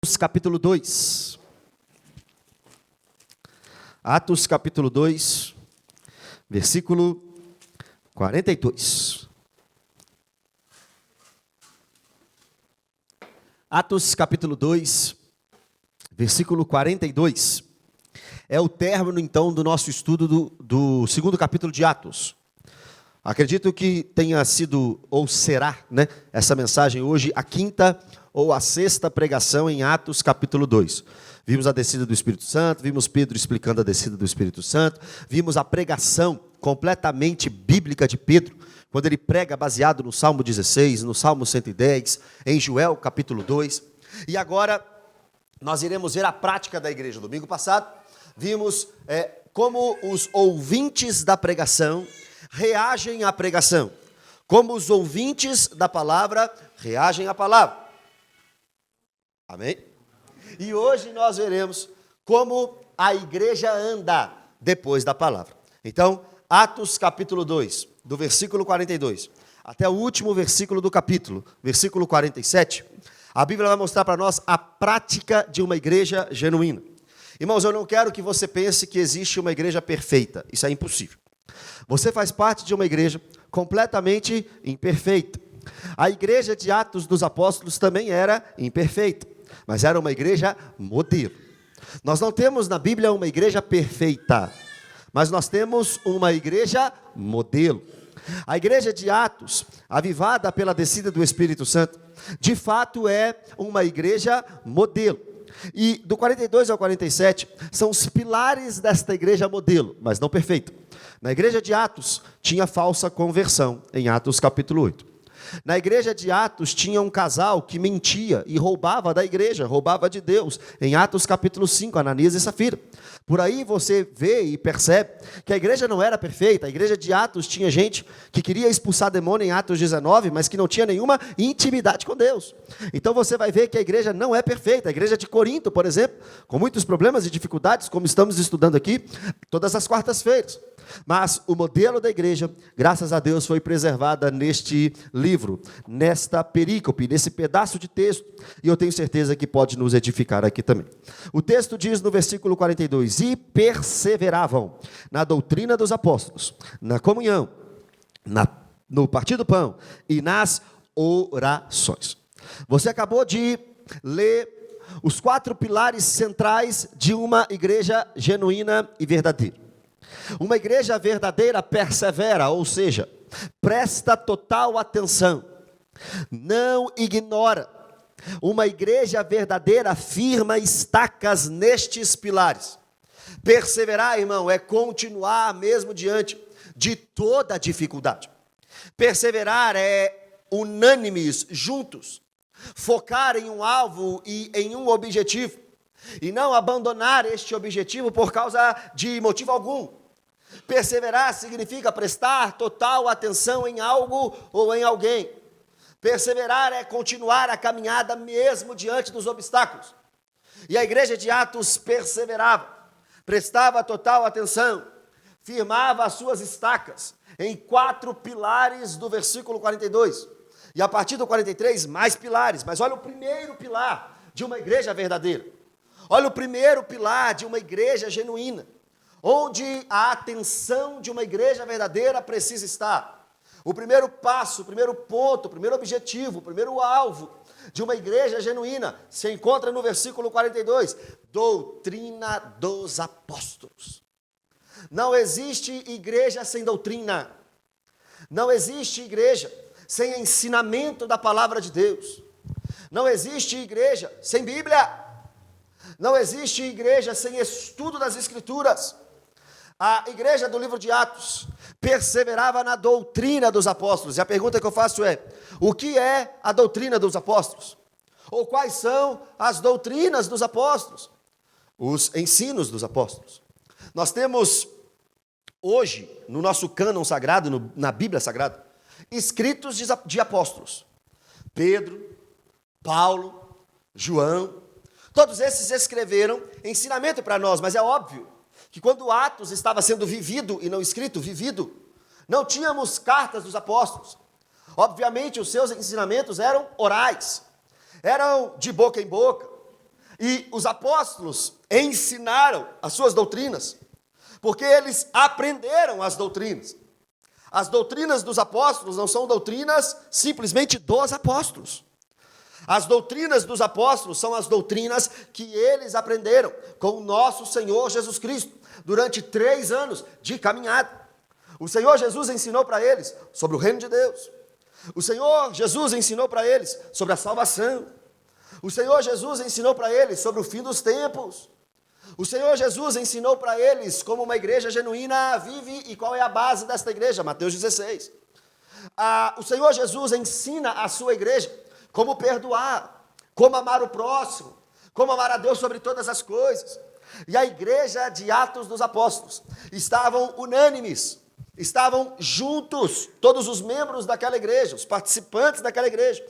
Atos capítulo 2. Atos capítulo 2, versículo 42. Atos capítulo 2, versículo 42. É o término, então, do nosso estudo do segundo capítulo de Atos. Acredito que tenha sido, ou será, essa mensagem hoje, a quinta ou a sexta pregação em Atos capítulo 2. Vimos a descida do Espírito Santo, vimos Pedro explicando a descida do Espírito Santo, vimos a pregação completamente bíblica de Pedro, quando ele prega baseado no Salmo 16, no Salmo 110, em Joel capítulo 2. E agora nós iremos ver a prática da igreja. Domingo passado vimos como os ouvintes da pregação reagem à pregação, como os ouvintes da palavra reagem à palavra. Amém? E hoje nós veremos como a igreja anda depois da palavra. Então, Atos capítulo 2, do versículo 42, até o último versículo do capítulo, versículo 47, a Bíblia vai mostrar para nós a prática de uma igreja genuína. Irmãos, eu não quero que você pense que existe uma igreja perfeita, isso é impossível. Você faz parte de uma igreja completamente imperfeita. A igreja de Atos dos Apóstolos também era imperfeita, mas era uma igreja modelo. Nós não temos na Bíblia uma igreja perfeita, mas nós temos uma igreja modelo. A igreja de Atos, avivada pela descida do Espírito Santo, de fato é uma igreja modelo. E do 42 ao 47 são os pilares desta igreja modelo, mas não perfeita. Na igreja de Atos tinha falsa conversão, em Atos capítulo 8. Na igreja de Atos tinha um casal que mentia e roubava da igreja, roubava de Deus, em Atos capítulo 5, Ananias e Safira. Por aí você vê e percebe que a igreja não era perfeita. A igreja de Atos tinha gente que queria expulsar demônio em Atos 19, mas que não tinha nenhuma intimidade com Deus. Então você vai ver que a igreja não é perfeita. A igreja de Corinto, por exemplo, com muitos problemas e dificuldades, como estamos estudando aqui, todas as quartas-feiras. Mas o modelo da igreja, graças a Deus, foi preservada neste livro, nesta perícope, nesse pedaço de texto, e eu tenho certeza que pode nos edificar aqui também. O texto diz no versículo 42, e perseveravam na doutrina dos apóstolos, na comunhão, no partir do pão e nas orações. Você acabou de ler os 4 pilares centrais de uma igreja genuína e verdadeira. Uma igreja verdadeira persevera, ou seja, presta total atenção, não ignora. Uma igreja verdadeira firma estacas nestes pilares. Perseverar, irmão, é continuar mesmo diante de toda a dificuldade. Perseverar é unânimes, juntos, focar em um alvo e em um objetivo, e não abandonar este objetivo por causa de motivo algum. Perseverar significa prestar total atenção em algo ou em alguém. Perseverar é continuar a caminhada mesmo diante dos obstáculos. E a igreja de Atos perseverava, prestava total atenção, firmava as suas estacas em 4 pilares do versículo 42. E a partir do 43, mais pilares. Mas olha o primeiro pilar de uma igreja verdadeira. Olha o primeiro pilar de uma igreja genuína, onde a atenção de uma igreja verdadeira precisa estar. O primeiro passo, o primeiro ponto, o primeiro objetivo, o primeiro alvo de uma igreja genuína se encontra no versículo 42, doutrina dos apóstolos. Não existe igreja sem doutrina, não existe igreja sem ensinamento da palavra de Deus, não existe igreja sem Bíblia, não existe igreja sem estudo das Escrituras. A igreja do livro de Atos perseverava na doutrina dos apóstolos. E a pergunta que eu faço é, o que é a doutrina dos apóstolos? Ou quais são as doutrinas dos apóstolos? Os ensinos dos apóstolos. Nós temos hoje, no nosso cânon sagrado, na Bíblia Sagrada, escritos de apóstolos. Pedro, Paulo, João, todos esses escreveram ensinamento para nós, mas é óbvio que quando Atos estava sendo vivido e não escrito, vivido, não tínhamos cartas dos apóstolos. Obviamente os seus ensinamentos eram orais, eram de boca em boca, E os apóstolos ensinaram as suas doutrinas, porque eles aprenderam as doutrinas. As doutrinas dos apóstolos não são doutrinas simplesmente dos apóstolos. As doutrinas dos apóstolos são as doutrinas que eles aprenderam com o nosso Senhor Jesus Cristo durante 3 anos de caminhada. O Senhor Jesus ensinou para eles sobre o reino de Deus. O Senhor Jesus ensinou para eles sobre a salvação. O Senhor Jesus ensinou para eles sobre o fim dos tempos. O Senhor Jesus ensinou para eles como uma igreja genuína vive e qual é a base desta igreja, Mateus 16. O Senhor Jesus ensina a sua igreja como perdoar, como amar o próximo, como amar a Deus sobre todas as coisas. E a igreja de Atos dos Apóstolos estavam unânimes, estavam juntos, todos os membros daquela igreja, os participantes daquela igreja.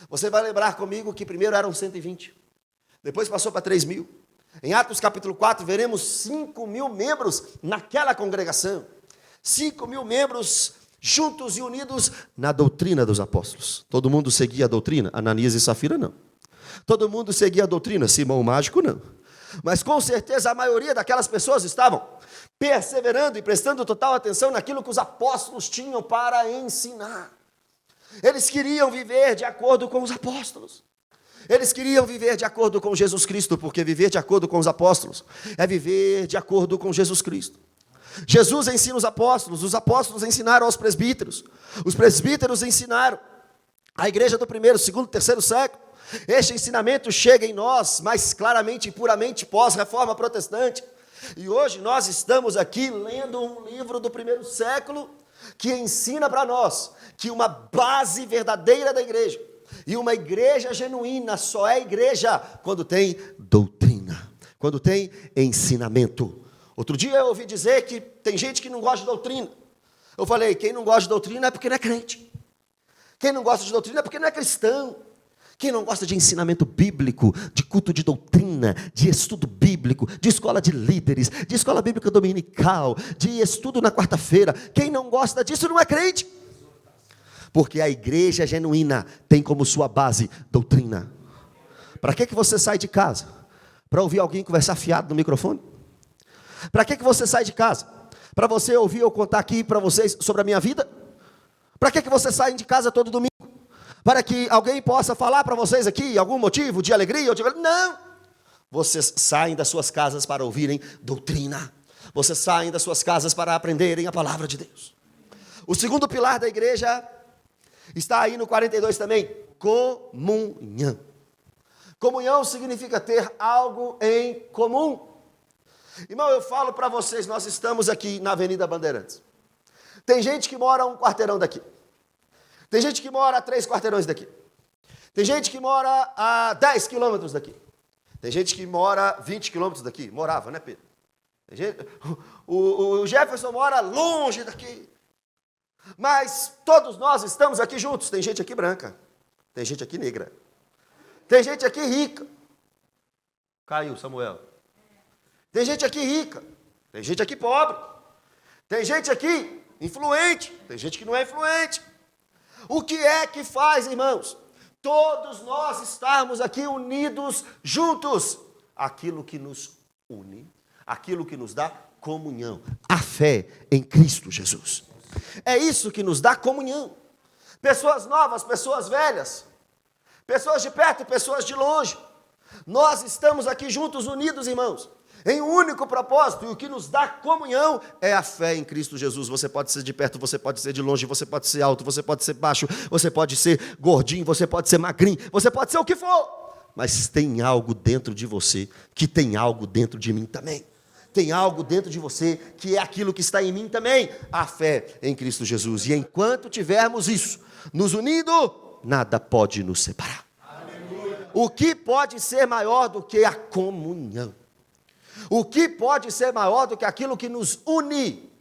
Você vai lembrar comigo que primeiro eram 120, depois passou para 3.000. Em Atos capítulo 4, veremos 5.000 membros naquela congregação. 5.000 membros juntos e unidos na doutrina dos apóstolos. Todo mundo seguia a doutrina? Ananias e Safira, não. Todo mundo seguia a doutrina? Simão o Mágico, não. Mas com certeza a maioria daquelas pessoas estavam perseverando e prestando total atenção naquilo que os apóstolos tinham para ensinar. Eles queriam viver de acordo com os apóstolos. Eles queriam viver de acordo com Jesus Cristo, porque viver de acordo com os apóstolos é viver de acordo com Jesus Cristo. Jesus ensina os apóstolos ensinaram aos presbíteros, os presbíteros ensinaram a igreja do 1º, 2º, 3º século. Este ensinamento chega em nós mais claramente e puramente pós-reforma protestante. E hoje nós estamos aqui lendo um livro do 1º século que ensina para nós que uma base verdadeira da igreja e uma igreja genuína só é igreja quando tem doutrina, quando tem ensinamento. Outro dia eu ouvi dizer que tem gente que não gosta de doutrina. Eu falei, quem não gosta de doutrina é porque não é crente. Quem não gosta de doutrina é porque não é cristão. Quem não gosta de ensinamento bíblico, de culto de doutrina, de estudo bíblico, de escola de líderes, de escola bíblica dominical, de estudo na quarta-feira, quem não gosta disso não é crente. Porque a igreja genuína tem como sua base doutrina. Para que você sai de casa? Para ouvir alguém conversar fiado no microfone? Para que você sai de casa? Para você ouvir eu contar aqui para vocês sobre a minha vida? Para que você sai de casa todo domingo? Para que alguém possa falar para vocês aqui algum motivo de alegria ou de... Não! Vocês saem das suas casas para ouvirem doutrina. Vocês saem das suas casas para aprenderem a palavra de Deus. O segundo pilar da igreja está aí no 42 também. Comunhão. Comunhão significa ter algo em comum. Irmão, eu falo para vocês, nós estamos aqui na Avenida Bandeirantes. Tem gente que mora a 1 quarteirão daqui. Tem gente que mora a 3 quarteirões daqui. Tem gente que mora a 10 quilômetros daqui. Tem gente que mora a 20 quilômetros daqui. Morava, né, Pedro? Tem gente... o Jefferson mora longe daqui. Mas todos nós estamos aqui juntos. Tem gente aqui branca. Tem gente aqui negra. Tem gente aqui rica. Caiu, Samuel. Tem gente aqui rica. Tem gente aqui pobre. Tem gente aqui influente. Tem gente que não é influente. O que é que faz, irmãos? Todos nós estarmos aqui unidos juntos. Aquilo que nos une, aquilo que nos dá comunhão. A fé em Cristo Jesus. É isso que nos dá comunhão. Pessoas novas, pessoas velhas. Pessoas de perto, pessoas de longe. Nós estamos aqui juntos, unidos, irmãos, em um único propósito, e o que nos dá comunhão é a fé em Cristo Jesus. Você pode ser de perto, você pode ser de longe, você pode ser alto, você pode ser baixo, você pode ser gordinho, você pode ser magrinho, você pode ser o que for. Mas tem algo dentro de você, que tem algo dentro de mim também. Tem algo dentro de você, que é aquilo que está em mim também, a fé em Cristo Jesus. E enquanto tivermos isso, nos unindo, nada pode nos separar. Aleluia. O que pode ser maior do que a comunhão? O que pode ser maior do que aquilo que nos une?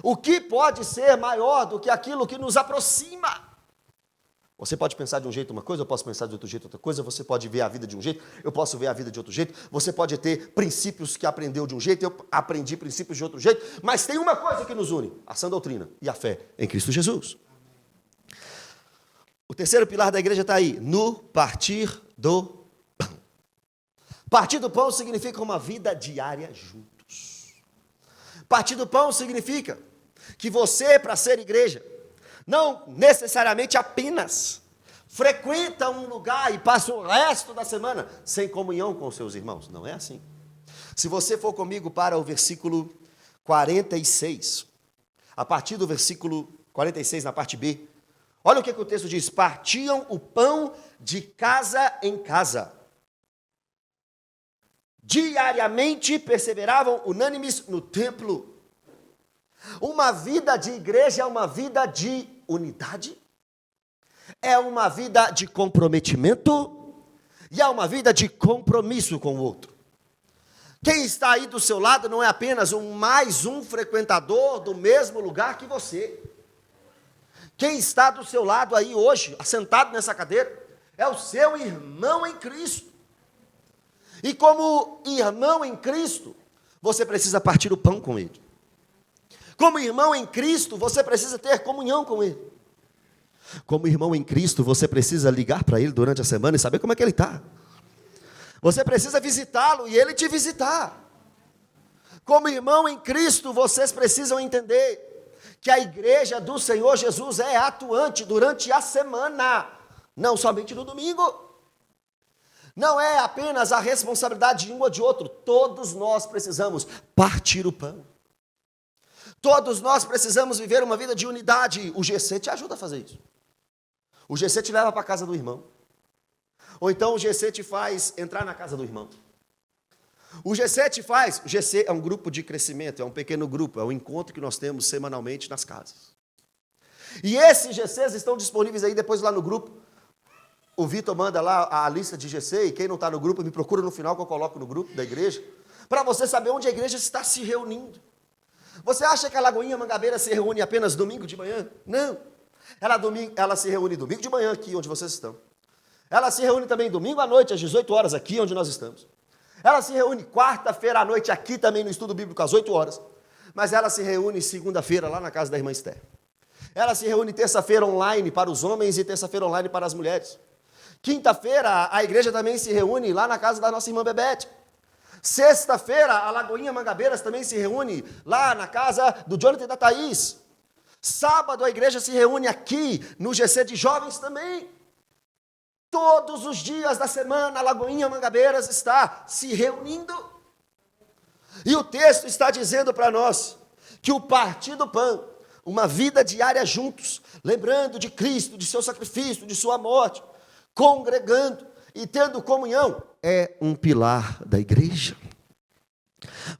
O que pode ser maior do que aquilo que nos aproxima? Você pode pensar de um jeito uma coisa, eu posso pensar de outro jeito outra coisa, você pode ver a vida de um jeito, eu posso ver a vida de outro jeito, você pode ter princípios que aprendeu de um jeito, eu aprendi princípios de outro jeito, mas tem uma coisa que nos une, a sã doutrina e a fé em Cristo Jesus. O terceiro pilar da igreja está aí, no partir do pão. Partir do pão significa uma vida diária juntos. Partir do pão significa que você, para ser igreja, não necessariamente apenas frequenta um lugar e passa o resto da semana sem comunhão com seus irmãos. Não é assim. Se você for comigo para o versículo 46, a partir do versículo 46, na parte B, olha o que o texto diz: partiam o pão de casa em casa. Diariamente perseveravam unânimes no templo. Uma vida de igreja é uma vida de unidade, é uma vida de comprometimento e é uma vida de compromisso com o outro. Quem está aí do seu lado não é apenas mais um frequentador do mesmo lugar que você. Quem está do seu lado aí hoje, assentado nessa cadeira, é o seu irmão em Cristo. E como irmão em Cristo, você precisa partir o pão com ele. Como irmão em Cristo, você precisa ter comunhão com ele. Como irmão em Cristo, você precisa ligar para ele durante a semana e saber como é que ele está. Você precisa visitá-lo e ele te visitar. Como irmão em Cristo, vocês precisam entender que a igreja do Senhor Jesus é atuante durante a semana, não somente no domingo. Não é apenas a responsabilidade de um ou de outro, todos nós precisamos partir o pão. Todos nós precisamos viver uma vida de unidade. O GC te ajuda a fazer isso. O GC te leva para a casa do irmão. Ou então o GC te faz entrar na casa do irmão. O GC é um grupo de crescimento, é um pequeno grupo, é um encontro que nós temos semanalmente nas casas. E esses GCs estão disponíveis aí depois lá no grupo. O Vitor manda lá a lista de GC, e quem não está no grupo, me procura no final que eu coloco no grupo da igreja, para você saber onde a igreja está se reunindo. Você acha que a Lagoinha Mangabeira se reúne apenas domingo de manhã? Não. Ela se reúne domingo de manhã aqui, onde vocês estão. Ela se reúne também domingo à noite, às 18 horas, aqui onde nós estamos. Ela se reúne quarta-feira à noite, aqui também no estudo bíblico, às 8 horas. Mas ela se reúne segunda-feira, lá na casa da irmã Esther. Ela se reúne terça-feira online para os homens e terça-feira online para as mulheres. Quinta-feira, a igreja também se reúne lá na casa da nossa irmã Bebete. Sexta-feira, a Lagoinha Mangabeiras também se reúne lá na casa do Jonathan e da Thaís. Sábado, a igreja se reúne aqui no GC de jovens também. Todos os dias da semana, a Lagoinha Mangabeiras está se reunindo. E o texto está dizendo para nós que o partir do pão, uma vida diária juntos, lembrando de Cristo, de seu sacrifício, de sua morte, congregando e tendo comunhão, é um pilar da igreja.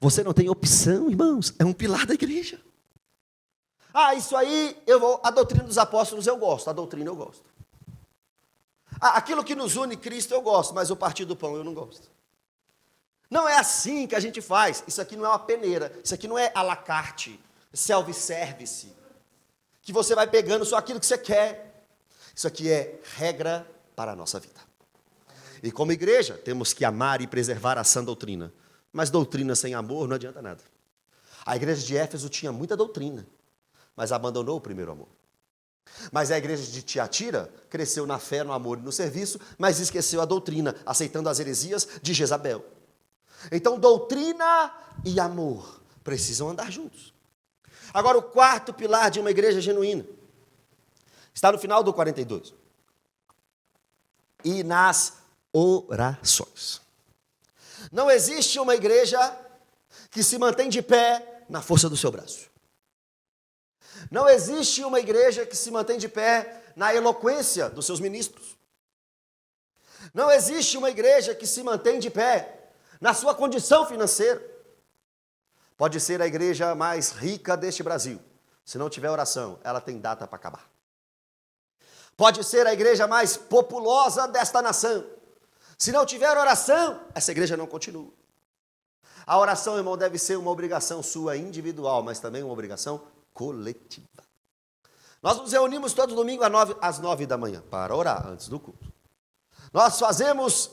Você não tem opção, irmãos, é um pilar da igreja. Isso aí, a doutrina dos apóstolos eu gosto, a doutrina eu gosto. Aquilo que nos une Cristo eu gosto, mas o partir do pão eu não gosto. Não é assim que a gente faz. Isso aqui não é uma peneira, isso aqui não é à la carte, self-service, que você vai pegando só aquilo que você quer. Isso aqui é regra para a nossa vida. E como igreja, temos que amar e preservar a sã doutrina. Mas doutrina sem amor não adianta nada. A igreja de Éfeso tinha muita doutrina, mas abandonou o primeiro amor. Mas a igreja de Tiatira cresceu na fé, no amor e no serviço, mas esqueceu a doutrina, aceitando as heresias de Jezabel. Então, doutrina e amor precisam andar juntos. Agora, o quarto pilar de uma igreja genuína está no final do 42. E nas orações. Não existe uma igreja que se mantém de pé na força do seu braço. Não existe uma igreja que se mantém de pé na eloquência dos seus ministros. Não existe uma igreja que se mantém de pé na sua condição financeira. Pode ser a igreja mais rica deste Brasil. Se não tiver oração, ela tem data para acabar. Pode ser a igreja mais populosa desta nação. Se não tiver oração, essa igreja não continua. A oração, irmão, deve ser uma obrigação sua individual, mas também uma obrigação coletiva. Nós nos reunimos todo domingo às 9 da manhã para orar antes do culto. Nós fazemos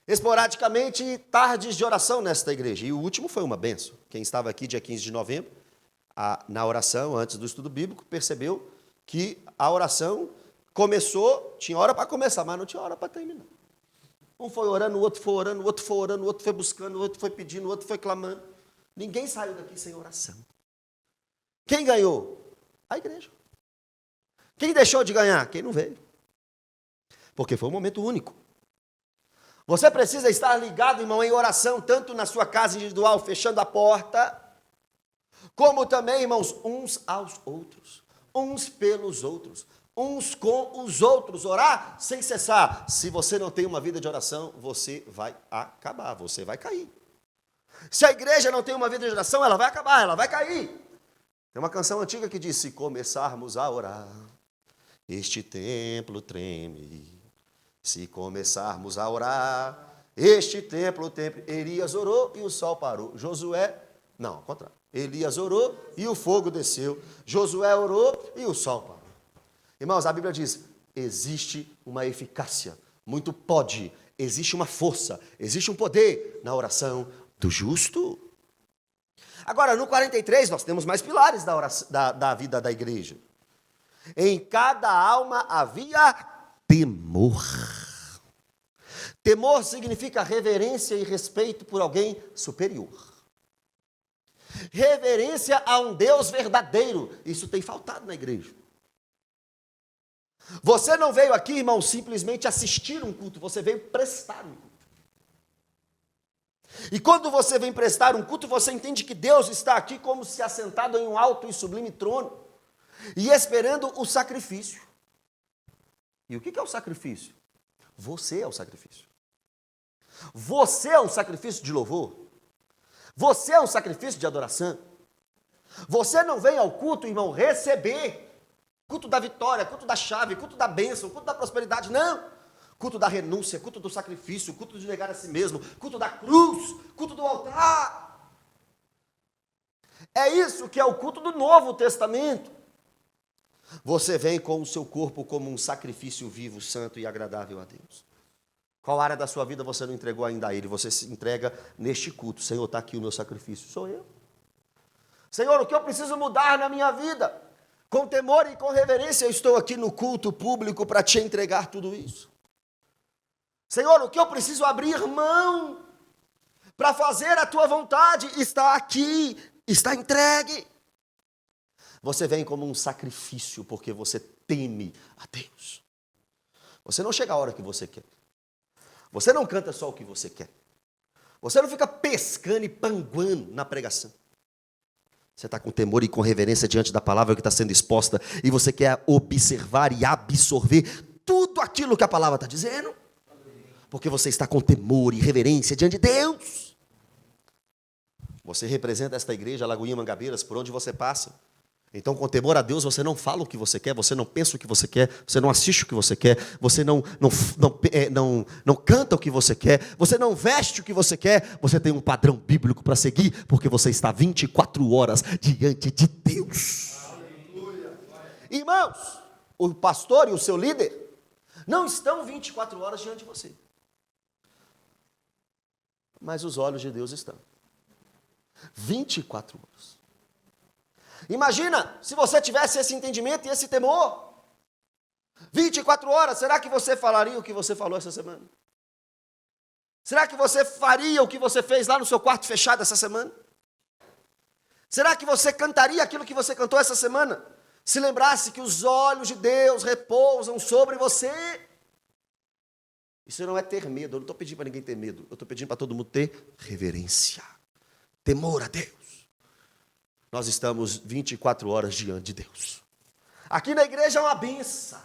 esporadicamente tardes de oração nesta igreja. E o último foi uma bênção. Quem estava aqui dia 15 de novembro, na oração antes do estudo bíblico, percebeu que a oração começou, tinha hora para começar, mas não tinha hora para terminar. Um foi orando, o outro foi orando, o outro foi orando, o outro foi buscando, o outro foi pedindo, o outro foi clamando. Ninguém saiu daqui sem oração. Quem ganhou? A igreja. Quem deixou de ganhar? Quem não veio. Porque foi um momento único. Você precisa estar ligado, irmão, em oração, tanto na sua casa individual, fechando a porta, como também, irmãos, uns aos outros, uns pelos outros, uns com os outros, orar sem cessar. Se você não tem uma vida de oração, você vai acabar, você vai cair. Se a igreja não tem uma vida de oração, ela vai acabar, ela vai cair. Tem uma canção antiga que diz: se começarmos a orar, este templo treme. Se começarmos a orar, este templo treme. Elias orou e o sol parou. Josué, não, ao contrário. Elias orou e o fogo desceu. Josué orou e o sol parou. Irmãos, a Bíblia diz: existe uma eficácia, muito pode, existe uma força, existe um poder na oração do justo. Agora, no 43, nós temos mais pilares da vida da igreja. Em cada alma havia temor. Temor significa reverência e respeito por alguém superior. Reverência a um Deus verdadeiro. Isso tem faltado na igreja. Você não veio aqui, irmão, simplesmente assistir um culto, você veio prestar um culto. E quando você vem prestar um culto, você entende que Deus está aqui como se assentado em um alto e sublime trono, e esperando o sacrifício. E o que é o sacrifício? Você é o sacrifício. Você é um sacrifício de louvor. Você é um sacrifício de adoração. Você não vem ao culto, irmão, receber culto da vitória, culto da chave, culto da bênção, culto da prosperidade, não. Culto da renúncia, culto do sacrifício, culto de negar a si mesmo, culto da cruz, culto do altar. É isso que é o culto do Novo Testamento. Você vem com o seu corpo como um sacrifício vivo, santo e agradável a Deus. Qual área da sua vida você não entregou ainda a Ele? Você se entrega neste culto. Senhor, está aqui o meu sacrifício. Sou eu. Senhor, o que eu preciso mudar na minha vida? Com temor e com reverência, eu estou aqui no culto público para te entregar tudo isso. Senhor, o que eu preciso abrir mão para fazer a tua vontade está aqui, está entregue. Você vem como um sacrifício porque você teme a Deus. Você não chega a hora que você quer. Você não canta só o que você quer. Você não fica pescando e panguando na pregação. Você está com temor e com reverência diante da palavra que está sendo exposta e você quer observar e absorver tudo aquilo que a palavra está dizendo. Porque você está com temor e reverência diante de Deus. Você representa esta igreja, Lagoinha Mangabeiras, por onde você passa. Então, com temor a Deus, você não fala o que você quer, você não pensa o que você quer, você não assiste o que você quer, você não canta o que você quer, você não veste o que você quer, você tem um padrão bíblico para seguir, porque você está 24 horas diante de Deus. Aleluia. Irmãos, o pastor e o seu líder não estão 24 horas diante de você, mas os olhos de Deus estão 24 horas. Imagina se você tivesse esse entendimento e esse temor. 24 horas, será que você falaria o que você falou essa semana? Será que você faria o que você fez lá no seu quarto fechado essa semana? Será que você cantaria aquilo que você cantou essa semana? Se lembrasse que os olhos de Deus repousam sobre você. Isso não é ter medo, eu não estou pedindo para ninguém ter medo. Eu estou pedindo para todo mundo ter reverência, temor a Deus. Nós estamos 24 horas diante de Deus. Aqui na igreja é uma benção.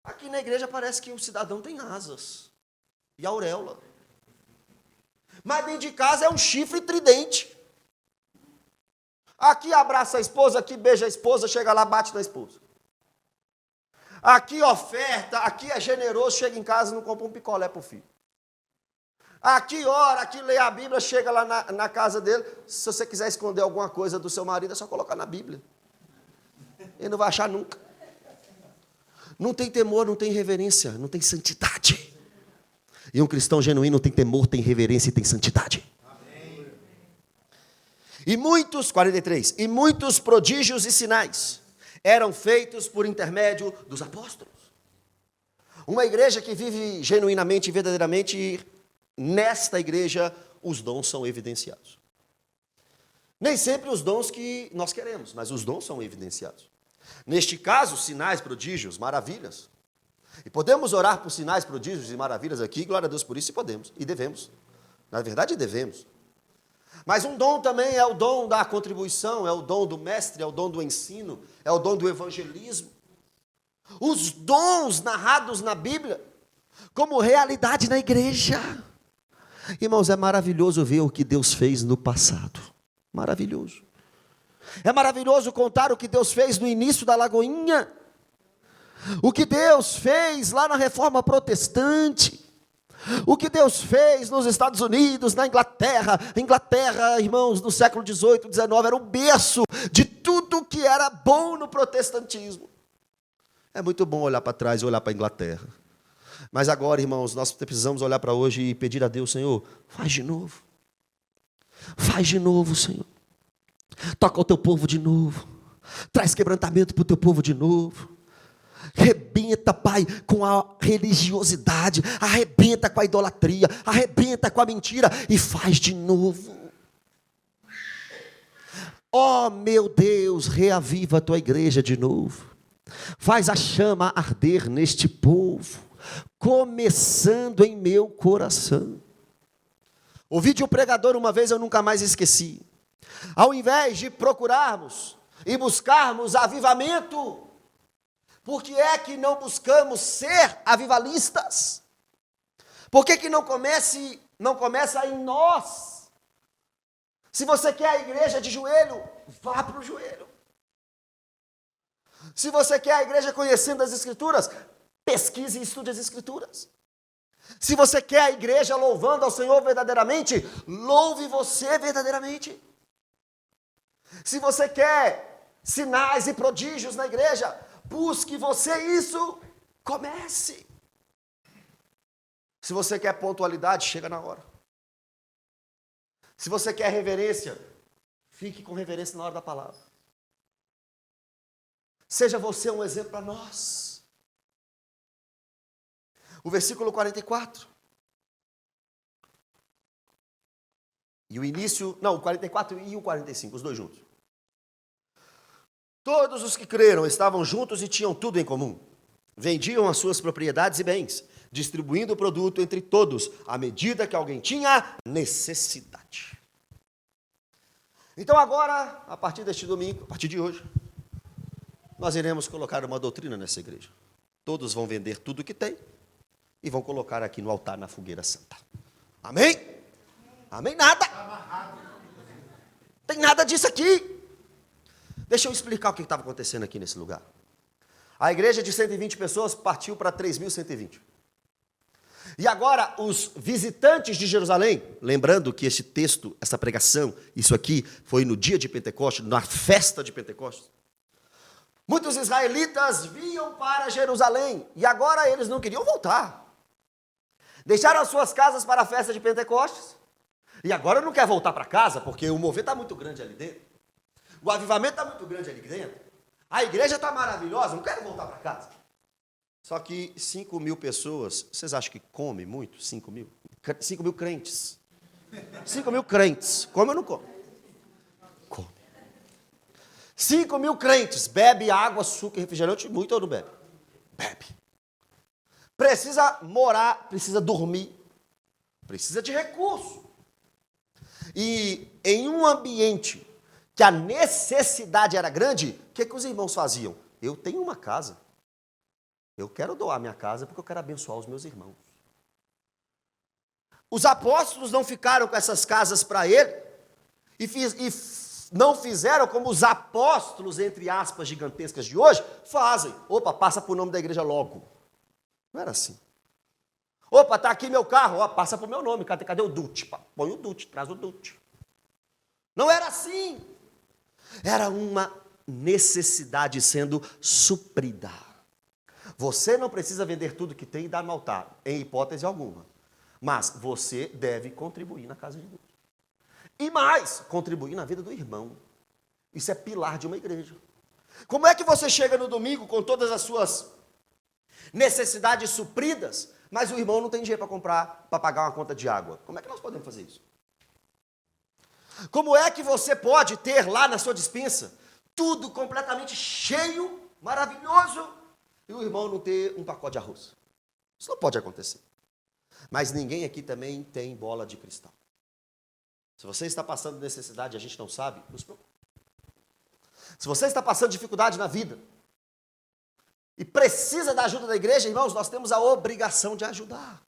Aqui na igreja parece que o cidadão tem asas e auréola. Mas dentro de casa é um chifre tridente. Aqui abraça a esposa, aqui beija a esposa, chega lá, bate na esposa. Aqui oferta, aqui é generoso, chega em casa e não compra um picolé para o filho. Aqui ora, aqui lê a Bíblia, chega lá na casa dele. Se você quiser esconder alguma coisa do seu marido, é só colocar na Bíblia. Ele não vai achar nunca. Não tem temor, não tem reverência, não tem santidade. E um cristão genuíno tem temor, tem reverência e tem santidade. Amém. E muitos, 43, e muitos prodígios e sinais eram feitos por intermédio dos apóstolos. Uma igreja que vive genuinamente e verdadeiramente, nesta igreja, os dons são evidenciados. Nem sempre os dons que nós queremos, mas os dons são evidenciados. Neste caso, sinais, prodígios, maravilhas. E podemos orar por sinais, prodígios e maravilhas aqui, glória a Deus por isso, e podemos, e devemos. Na verdade, devemos. Mas um dom também é o dom da contribuição, é o dom do mestre, é o dom do ensino, é o dom do evangelismo. Os dons narrados na Bíblia como realidade na igreja. Irmãos, é maravilhoso ver o que Deus fez no passado. Maravilhoso. É maravilhoso contar o que Deus fez no início da Lagoinha. O que Deus fez lá na Reforma Protestante. O que Deus fez nos Estados Unidos, na Inglaterra. Inglaterra, irmãos, no século XVIII, XIX, era o berço de tudo que era bom no protestantismo. É muito bom olhar para trás e olhar para a Inglaterra. Mas agora, irmãos, nós precisamos olhar para hoje e pedir a Deus, Senhor, faz de novo. Faz de novo, Senhor. Toca o teu povo de novo. Traz quebrantamento para o teu povo de novo. Arrebenta, Pai, com a religiosidade. Arrebenta com a idolatria. Arrebenta com a mentira. E faz de novo. Ó meu Deus, reaviva a tua igreja de novo. Faz a chama arder neste povo, começando em meu coração. Ouvi de um pregador uma vez, eu nunca mais esqueci. Ao invés de procurarmos e buscarmos avivamento, por que é que não buscamos ser avivalistas? Por que não começa em nós? Se você quer a igreja de joelho, vá para o joelho. Se você quer a igreja conhecendo as Escrituras, pesquise e estude as Escrituras. Se você quer a igreja louvando ao Senhor verdadeiramente, louve você verdadeiramente. Se você quer sinais e prodígios na igreja, busque você isso, comece. Se você quer pontualidade, chega na hora. Se você quer reverência, fique com reverência na hora da palavra. Seja você um exemplo para nós. O versículo 44. E o início, não, o 44 e o 45, os dois juntos. Todos os que creram estavam juntos e tinham tudo em comum. Vendiam as suas propriedades e bens, distribuindo o produto entre todos, à medida que alguém tinha necessidade. Então agora, a partir deste domingo, a partir de hoje, nós iremos colocar uma doutrina nessa igreja. Todos vão vender tudo o que tem e vão colocar aqui no altar, na fogueira santa. Amém? Amém? Nada. Tem nada disso aqui. Deixa eu explicar o que estava acontecendo aqui nesse lugar. A igreja de 120 pessoas partiu para 3.120. E agora os visitantes de Jerusalém, lembrando que este texto, essa pregação, isso aqui foi no dia de Pentecostes, na festa de Pentecostes. Muitos israelitas vinham para Jerusalém e agora eles não queriam voltar. Deixaram as suas casas para a festa de Pentecostes e agora não quer voltar para casa porque o mover está muito grande ali dentro. O avivamento está muito grande ali dentro. A igreja está maravilhosa, não quero voltar para casa. Só que 5.000 pessoas, vocês acham que come muito? 5.000? 5.000 crentes. 5.000 crentes. Come ou não come? Come. 5.000 crentes. Bebe água, açúcar e refrigerante muito ou não bebe? Bebe. Precisa morar, precisa dormir. Precisa de recurso. E em um ambiente que a necessidade era grande, o que os irmãos faziam? Eu tenho uma casa. Eu quero doar minha casa porque eu quero abençoar os meus irmãos. Os apóstolos não ficaram com essas casas para ele e não fizeram como os apóstolos, entre aspas, gigantescas de hoje, fazem. Opa, passa para o nome da igreja logo. Não era assim. Opa, está aqui meu carro, ó, passa para o meu nome. Cadê o Dutch? Põe o Dutch, traz o Dutch. Não era assim. Era uma necessidade sendo suprida. Você não precisa vender tudo que tem e dar no altar, em hipótese alguma. Mas você deve contribuir na casa de Deus. E mais, contribuir na vida do irmão. Isso é pilar de uma igreja. Como é que você chega no domingo com todas as suas necessidades supridas, mas o irmão não tem dinheiro para comprar, para pagar uma conta de água. Como é que nós podemos fazer isso? Como é que você pode ter lá na sua despensa tudo completamente cheio, maravilhoso, e o irmão não ter um pacote de arroz? Isso não pode acontecer. Mas ninguém aqui também tem bola de cristal. Se você está passando necessidade e a gente não sabe, nos preocupe. Se você está passando dificuldade na vida e precisa da ajuda da igreja, irmãos, nós temos a obrigação de ajudar.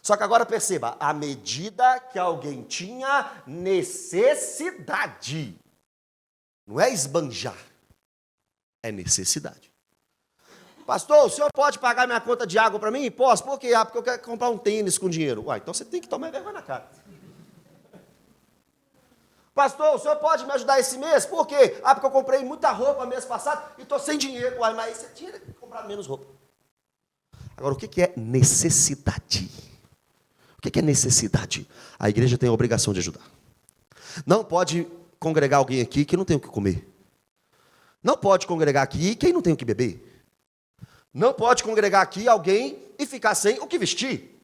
Só que agora perceba, à medida que alguém tinha necessidade, não é esbanjar, é necessidade. Pastor, o senhor pode pagar minha conta de água para mim? Posso. Por quê? Porque eu quero comprar um tênis com dinheiro. Uai, então você tem que tomar vergonha na cara. Pastor, o senhor pode me ajudar esse mês? Por quê? Porque eu comprei muita roupa mês passado e estou sem dinheiro. Uai, mas você tinha que comprar menos roupa. Agora, o que é necessidade? O que é necessidade? A igreja tem a obrigação de ajudar. Não pode congregar alguém aqui que não tem o que comer. Não pode congregar aqui quem não tem o que beber. Não pode congregar aqui alguém e ficar sem o que vestir.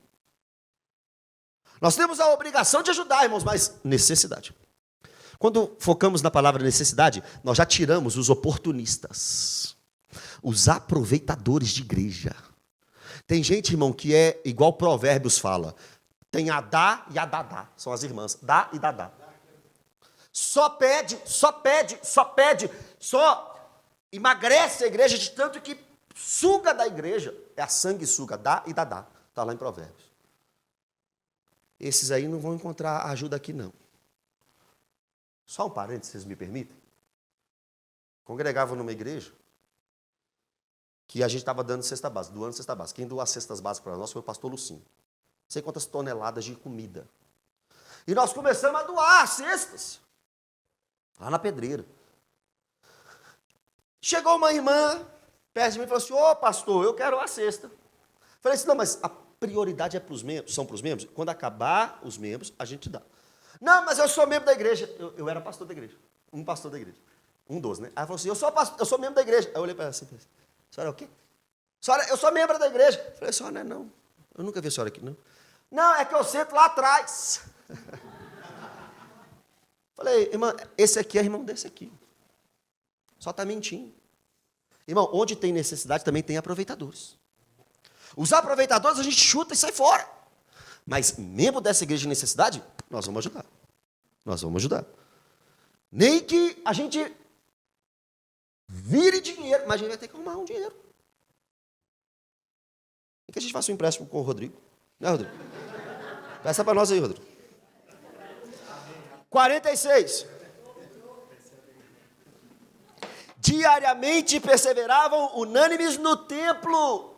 Nós temos a obrigação de ajudar, irmãos, mas necessidade. Quando focamos na palavra necessidade, nós já tiramos os oportunistas, os aproveitadores de igreja. Tem gente, irmão, que é igual Provérbios fala. Tem a Dá e a Dadá, são as irmãs, Dá e Dadá. Só pede, só emagrece a igreja de tanto que suga da igreja. É a sanguessuga, Dá e Dadá. Está lá em Provérbios. Esses aí não vão encontrar ajuda aqui, não. Só um parênteses, vocês me permitem? Congregava numa igreja que a gente estava dando cesta básica, doando cesta básica. Quem doou as cestas básicas para nós foi o pastor Lucinho. Não sei quantas toneladas de comida. E nós começamos a doar cestas. Lá na pedreira. Chegou uma irmã perto de mim e falou assim: ô pastor, eu quero a cesta. Falei assim: não, mas a prioridade é para os membros, são para os membros. Quando acabar os membros, a gente dá. Não, mas eu sou membro da igreja. Eu era pastor da igreja. Um pastor da igreja. Um dos, né? Aí ela falou assim: eu sou membro da igreja. Aí eu olhei para ela assim: a senhora é o quê? Senhora, eu sou membro da igreja. Eu falei: senhora, não. Eu nunca vi a senhora aqui, não. Não, é que eu sento lá atrás. Falei: irmã, esse aqui é irmão desse aqui. Só está mentindo. Irmão, onde tem necessidade também tem aproveitadores. Os aproveitadores a gente chuta e sai fora. Mas membro dessa igreja de necessidade, nós vamos ajudar. Nós vamos ajudar. Nem que a gente vire dinheiro, mas a gente vai ter que arrumar um dinheiro. Nem que a gente faça um empréstimo com o Rodrigo. Né, Rodrigo? Peça para nós aí, Rodrigo. 46. Diariamente perseveravam unânimes no templo.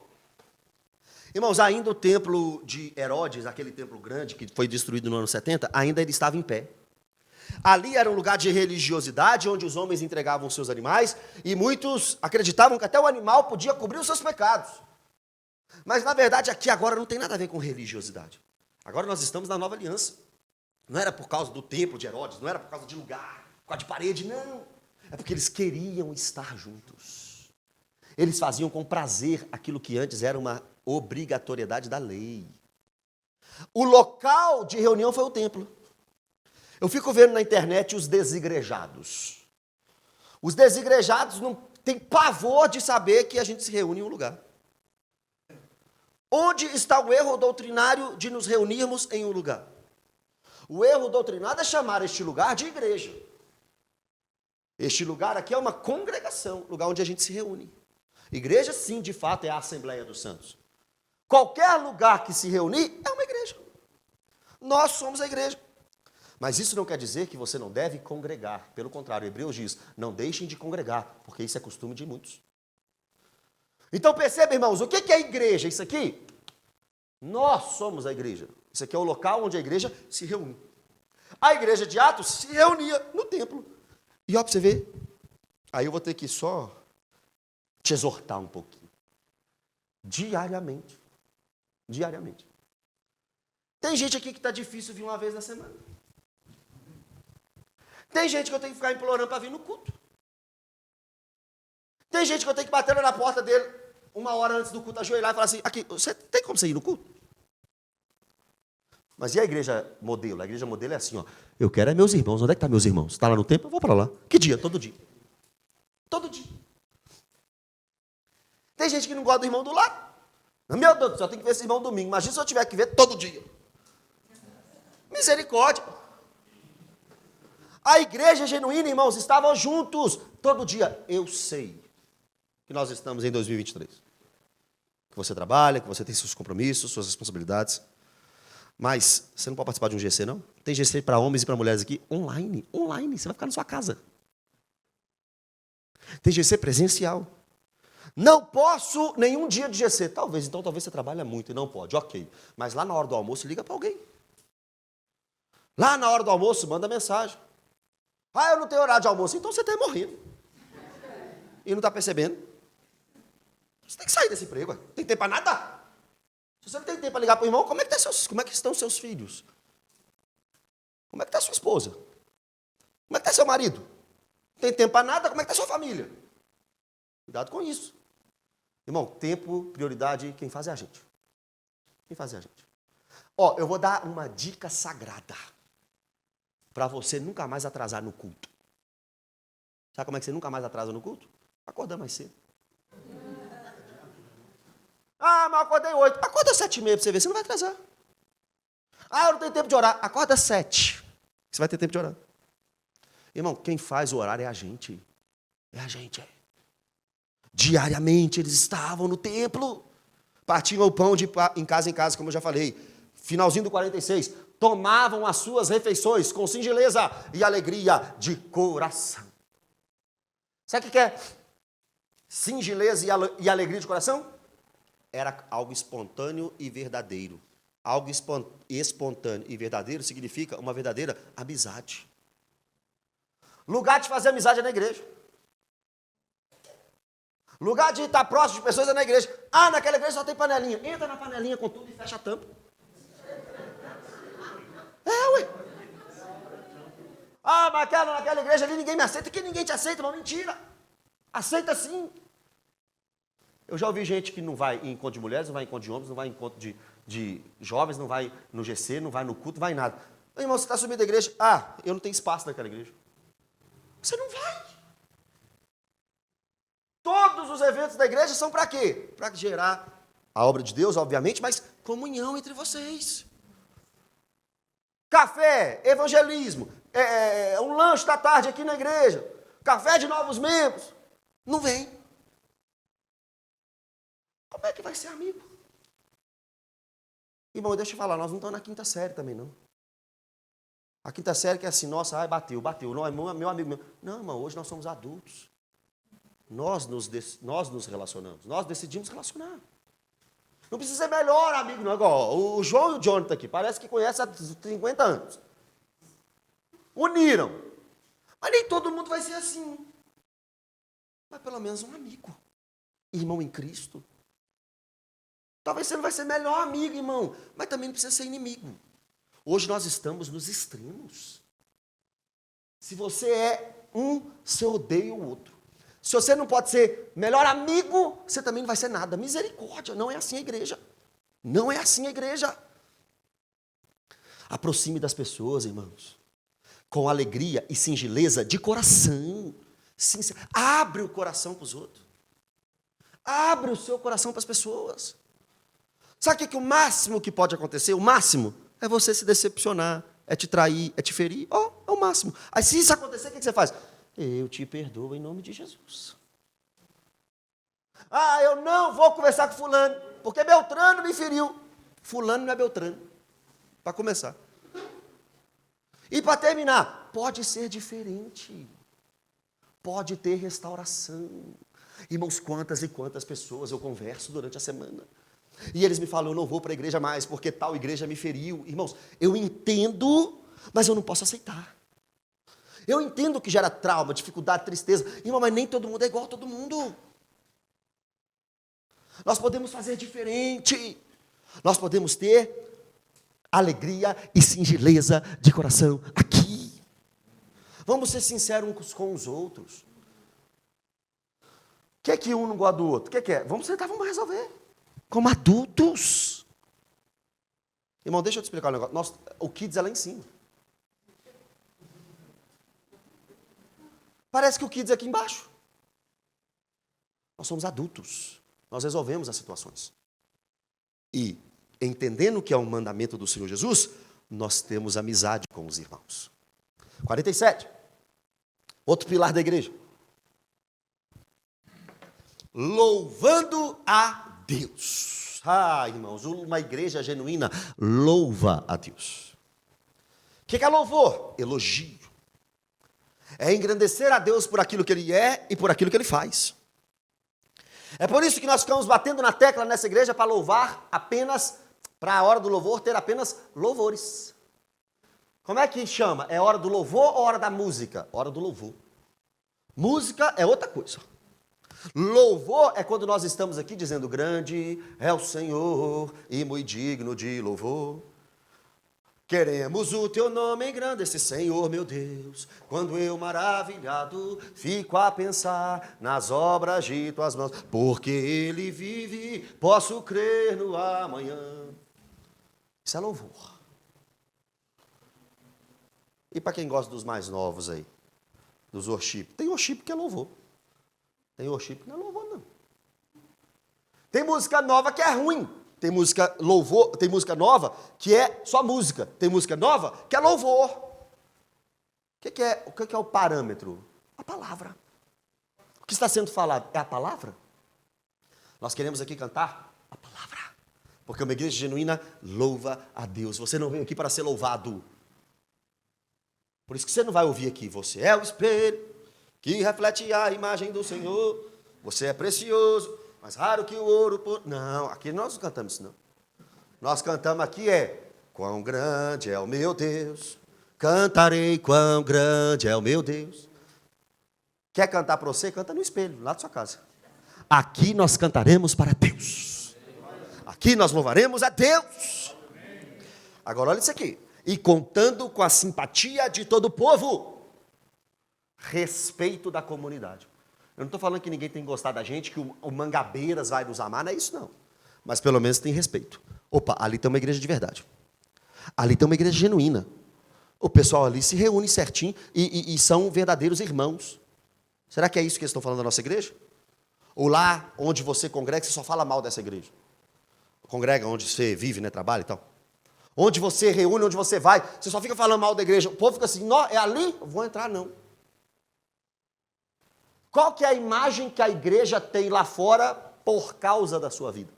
Irmãos, ainda o templo de Herodes, aquele templo grande que foi destruído no ano 70, ainda ele estava em pé. Ali era um lugar de religiosidade, onde os homens entregavam seus animais, e muitos acreditavam que até o animal podia cobrir os seus pecados. Mas, na verdade, aqui agora não tem nada a ver com religiosidade. Agora nós estamos na nova aliança. Não era por causa do templo de Herodes, não era por causa de lugar, por causa de parede, não. É porque eles queriam estar juntos. Eles faziam com prazer aquilo que antes era uma obrigatoriedade da lei. O local de reunião foi o templo. Eu fico vendo na internet os desigrejados. Os desigrejados não têm pavor de saber que a gente se reúne em um lugar. Onde está o erro doutrinário de nos reunirmos em um lugar? O erro doutrinário é chamar este lugar de igreja. Este lugar aqui é uma congregação, lugar onde a gente se reúne. Igreja, sim, de fato, é a Assembleia dos Santos. Qualquer lugar que se reunir é uma igreja. Nós somos a igreja. Mas isso não quer dizer que você não deve congregar. Pelo contrário, Hebreus diz: não deixem de congregar, porque isso é costume de muitos. Então perceba, irmãos, o que é a igreja? Isso aqui? Nós somos a igreja. Isso aqui é o local onde a igreja se reúne. A igreja de Atos se reunia no templo. E ó, para você ver, aí eu vou ter que só te exortar um pouquinho. Diariamente. Diariamente. Tem gente aqui que está difícil vir uma vez na semana. Tem gente que eu tenho que ficar implorando para vir no culto. Tem gente que eu tenho que bater na porta dele uma hora antes do culto, ajoelhar e falar assim, aqui, você tem como você ir no culto? Mas e a igreja modelo? A igreja modelo é assim, ó, eu quero é meus irmãos. Onde é que estão meus irmãos? Está lá no templo? Eu vou para lá. Que dia? Todo dia. Todo dia. Tem gente que não gosta do irmão do lado. Meu Deus do céu, tem que ver esse irmão domingo. Imagina se eu tiver que ver todo dia. Misericórdia. A igreja genuína, irmãos, estavam juntos todo dia. Eu sei que nós estamos em 2023. Que você trabalha, que você tem seus compromissos, suas responsabilidades. Mas você não pode participar de um GC, não? Tem GC para homens e para mulheres aqui online. Online, você vai ficar na sua casa. Tem GC presencial. Não posso nenhum dia de GC. Talvez você trabalha muito e não pode. Ok. Mas lá na hora do almoço, liga para alguém. Lá na hora do almoço, manda mensagem. Ah, eu não tenho horário de almoço. Então você está morrendo. E não está percebendo. Você tem que sair desse emprego. Tem tempo para nada. Se você não tem tempo para ligar para o irmão, como é que estão seus filhos? Como é que está sua esposa? Como é que está seu marido? Não tem tempo para nada, como é que está sua família? Cuidado com isso. Irmão, tempo, prioridade, quem faz é a gente. Quem faz é a gente. Ó, eu vou dar uma dica sagrada para você nunca mais atrasar no culto. Sabe como é que você nunca mais atrasa no culto? Acordar mais cedo. Ah, mas eu acordei 8. Acorda 7h30 para você ver, você não vai atrasar. Ah, eu não tenho tempo de orar. Acorda 7. Você vai ter tempo de orar. Irmão, quem faz o horário é a gente. É a gente. Diariamente eles estavam no templo. Partiam o pão de em casa, como eu já falei. Finalzinho do 46. Tomavam as suas refeições com singeleza e alegria de coração. Sabe o que é singeleza e alegria de coração? Era algo espontâneo e verdadeiro. Algo espontâneo e verdadeiro significa uma verdadeira amizade. Lugar de fazer amizade é na igreja. Lugar de estar próximo de pessoas é na igreja. Ah, naquela igreja só tem panelinha. Entra na panelinha com tudo e fecha a tampa. Ué. Ah, mas naquela igreja ali ninguém me aceita. Que ninguém te aceita, mas mentira. Aceita sim. Eu já ouvi gente que não vai em encontro de mulheres, não vai em encontro de homens, não vai em encontro de jovens, não vai no GC, não vai no culto, não vai em nada. Meu irmão, você está subindo da igreja? Ah, eu não tenho espaço naquela igreja. Você não vai. Todos os eventos da igreja são para quê? Para gerar a obra de Deus, obviamente, mas comunhão entre vocês. Café, evangelismo, um lanche da tarde aqui na igreja, café de novos membros. Não vem. Como é que vai ser amigo? Irmão, deixa eu falar, nós não estamos na quinta série também, não. A quinta série que é assim, nossa, ai, bateu, não, é meu amigo meu. Não, irmão, hoje nós somos adultos. Nós nos relacionamos, nós decidimos relacionar. Não precisa ser melhor amigo, não. Igual, o João e o Jonathan aqui, parece que conhecem há 50 anos. Uniram. Mas nem todo mundo vai ser assim. Mas pelo menos um amigo. Irmão em Cristo. Talvez você não vai ser melhor amigo, irmão, mas também não precisa ser inimigo. Hoje nós estamos nos extremos. Se você é um, você odeia o outro. Se você não pode ser melhor amigo, você também não vai ser nada. Misericórdia, não é assim a igreja. Não é assim a igreja. Aproxime das pessoas, irmãos, com alegria e singeleza de coração. Abre o coração para os outros. Abre o seu coração para as pessoas. Sabe o que o máximo que pode acontecer? O máximo é você se decepcionar, é te trair, é te ferir. É o máximo. Aí se isso acontecer, o que você faz? Eu te perdoo em nome de Jesus. Ah, eu não vou conversar com fulano, porque Beltrano me feriu. Fulano não é Beltrano, para começar. E para terminar, pode ser diferente. Pode ter restauração. Irmãos, quantas e quantas pessoas eu converso durante a semana. E eles me falam, eu não vou para a igreja mais, porque tal igreja me feriu. Irmãos, eu entendo, mas eu não posso aceitar. Eu entendo que gera trauma, dificuldade, tristeza. Irmão, mas nem todo mundo é igual a todo mundo. Nós podemos fazer diferente. Nós podemos ter alegria e singeleza de coração aqui. Vamos ser sinceros uns com os outros. que é que um não gosta do outro? O que é? Vamos sentar, vamos resolver. Como adultos. Irmão, deixa eu te explicar um negócio. O Kids é lá em cima. Parece que o Kids é aqui embaixo. Nós somos adultos. Nós resolvemos as situações. E, entendendo que é um mandamento do Senhor Jesus, nós temos amizade com os irmãos. 47. Outro pilar da igreja. Louvando a Deus. Irmãos, uma igreja genuína louva a Deus. O que é louvor? Elogio. É engrandecer a Deus por aquilo que Ele é e por aquilo que Ele faz. É por isso que nós ficamos batendo na tecla nessa igreja para louvar apenas, para a hora do louvor ter apenas louvores. Como é que chama? É hora do louvor ou hora da música? Hora do louvor. Música é outra coisa. Louvor é quando nós estamos aqui dizendo: grande é o Senhor e muito digno de louvor. Queremos o teu nome engrandecer, Senhor meu Deus. Quando eu maravilhado fico a pensar nas obras de tuas mãos, porque Ele vive, posso crer no amanhã. Isso é louvor. E para quem gosta dos mais novos aí, dos worship, tem worship que é louvor. Tem worship que não é louvor, não. Tem música nova que é ruim. Tem música louvor, tem música nova que é só música. Tem música nova que é louvor. O que é o parâmetro? A palavra. O que está sendo falado é a palavra? Nós queremos aqui cantar a palavra. Porque uma igreja genuína louva a Deus. Você não veio aqui para ser louvado. Por isso que você não vai ouvir aqui: você é o espelho que reflete a imagem do Senhor. Você é precioso, mais raro que o ouro. Não, aqui nós não cantamos isso, não. Nós cantamos aqui quão grande é o meu Deus. Cantarei quão grande é o meu Deus. Quer cantar para você? Canta no espelho, lá da sua casa. Aqui nós cantaremos para Deus. Aqui nós louvaremos a Deus. Agora olha isso aqui. E contando com a simpatia de todo o povo. Respeito da comunidade. Eu não estou falando que ninguém tem que gostar da gente, que o Mangabeiras vai nos amar, não é isso não. Mas pelo menos tem respeito. Opa, ali tem uma igreja de verdade. Ali tem uma igreja genuína. O pessoal ali se reúne certinho e são verdadeiros irmãos. Será que é isso que eles estão falando da nossa igreja? Ou lá onde você congrega, você só fala mal dessa igreja? Congrega onde você vive, né, trabalha e tal. Onde você reúne, onde você vai, você só fica falando mal da igreja. O povo fica assim: não, é ali? Eu vou entrar, não. Qual que é a imagem que a igreja tem lá fora por causa da sua vida?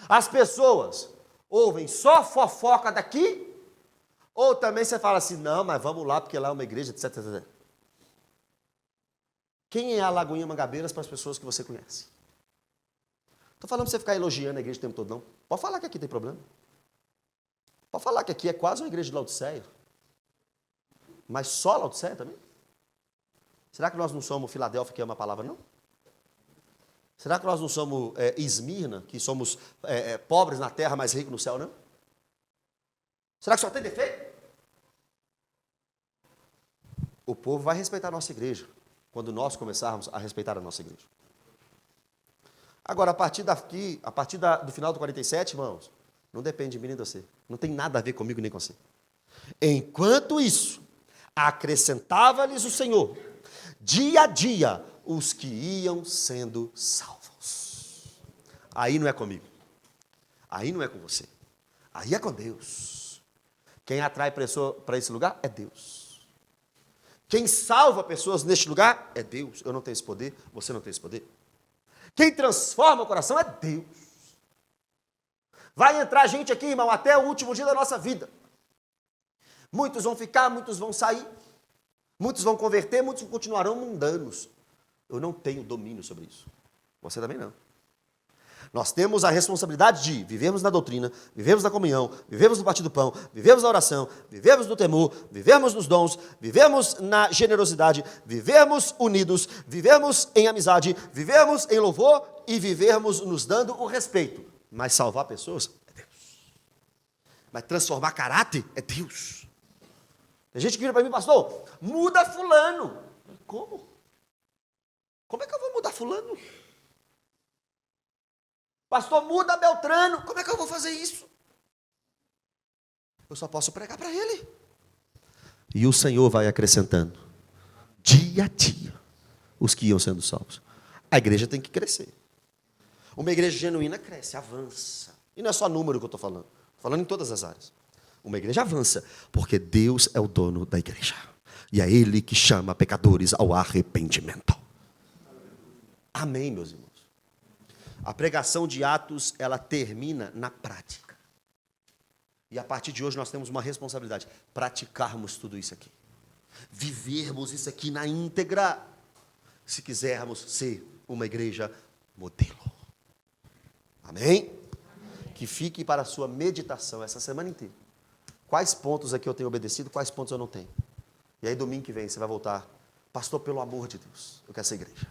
As pessoas ouvem só fofoca daqui, ou também você fala assim: não, mas vamos lá porque lá é uma igreja, etc, etc. Quem é a Lagoinha Mangabeiras para as pessoas que você conhece? Estou falando para você ficar elogiando a igreja o tempo todo, não. Pode falar que aqui tem problema. Pode falar que aqui é quase uma igreja de Laodiceia. Mas só Laodiceia também? Será que nós não somos Filadélfia, que ama a palavra, não? Será que nós não somos Esmirna, que somos pobres na terra, mas ricos no céu, não? Será que só tem defeito? O povo vai respeitar a nossa igreja, quando nós começarmos a respeitar a nossa igreja. Agora, a partir do final do 47, irmãos, não depende de mim nem de você. Não tem nada a ver comigo nem com você. Enquanto isso, acrescentava-lhes o Senhor, dia a dia, os que iam sendo salvos. Aí não é comigo. Aí não é com você. Aí é com Deus. Quem atrai pessoa para esse lugar é Deus. Quem salva pessoas neste lugar é Deus. Eu não tenho esse poder, você não tem esse poder. Quem transforma o coração é Deus. Vai entrar gente aqui, irmão, até o último dia da nossa vida. Muitos vão ficar, muitos vão sair. Muitos vão converter, muitos continuarão mundanos. Eu não tenho domínio sobre isso. Você também não. Nós temos a responsabilidade de vivermos na doutrina, vivemos na comunhão, vivemos no partir do pão, vivemos na oração, vivemos no temor, vivemos nos dons, vivemos na generosidade, vivemos unidos, vivemos em amizade, vivemos em louvor e vivemos nos dando o respeito. Mas salvar pessoas é Deus. Mas transformar caráter é Deus. Tem gente que vira para mim: pastor, muda fulano. Como? Como é que eu vou mudar fulano? Pastor, muda Beltrano. Como é que eu vou fazer isso? Eu só posso pregar para ele. E o Senhor vai acrescentando, dia a dia, os que iam sendo salvos. A igreja tem que crescer. Uma igreja genuína cresce, avança. E não é só número que eu estou falando. Estou falando em todas as áreas. Uma igreja avança, porque Deus é o dono da igreja. E é Ele que chama pecadores ao arrependimento. Amém, meus irmãos. A pregação de Atos, ela termina na prática. E a partir de hoje nós temos uma responsabilidade. Praticarmos tudo isso aqui. Vivermos isso aqui na íntegra. Se quisermos ser uma igreja modelo. Amém? Que fique para a sua meditação essa semana inteira. Quais pontos aqui eu tenho obedecido, quais pontos eu não tenho. E aí domingo que vem você vai voltar. Pastor, pelo amor de Deus, eu quero ser igreja.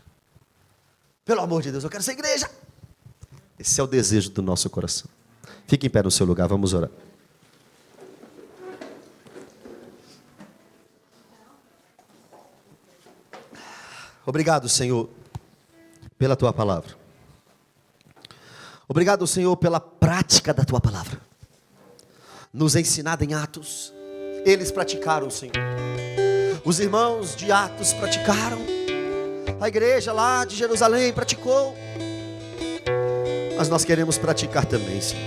Pelo amor de Deus, eu quero ser igreja. Esse é o desejo do nosso coração. Fique em pé no seu lugar, vamos orar. Obrigado, Senhor, pela Tua palavra. Obrigado, Senhor, pela prática da Tua palavra. Nos ensinada em Atos. Eles praticaram, Senhor. Os irmãos de Atos praticaram. A igreja lá de Jerusalém praticou. Mas nós queremos praticar também, Senhor.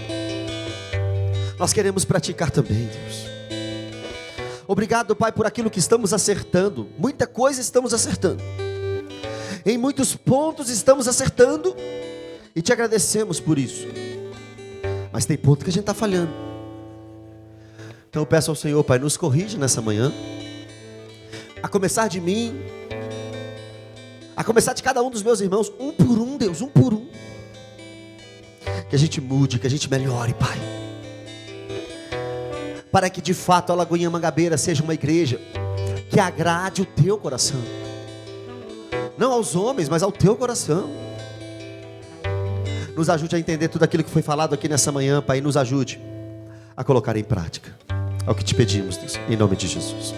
Nós queremos praticar também, Deus. Obrigado, Pai, por aquilo que estamos acertando. Muita coisa estamos acertando. Em muitos pontos estamos acertando. E te agradecemos por isso. Mas tem ponto que a gente está falhando. Então eu peço ao Senhor, Pai, nos corrige nessa manhã. A começar de mim. A começar de cada um dos meus irmãos. Um por um, Deus, um por um. Que a gente mude, que a gente melhore, Pai. Para que de fato a Lagoinha Mangabeira seja uma igreja que agrade o Teu coração. Não aos homens, mas ao Teu coração. Nos ajude a entender tudo aquilo que foi falado aqui nessa manhã, Pai. E nos ajude a colocar em prática. É o que te pedimos, Deus, em nome de Jesus.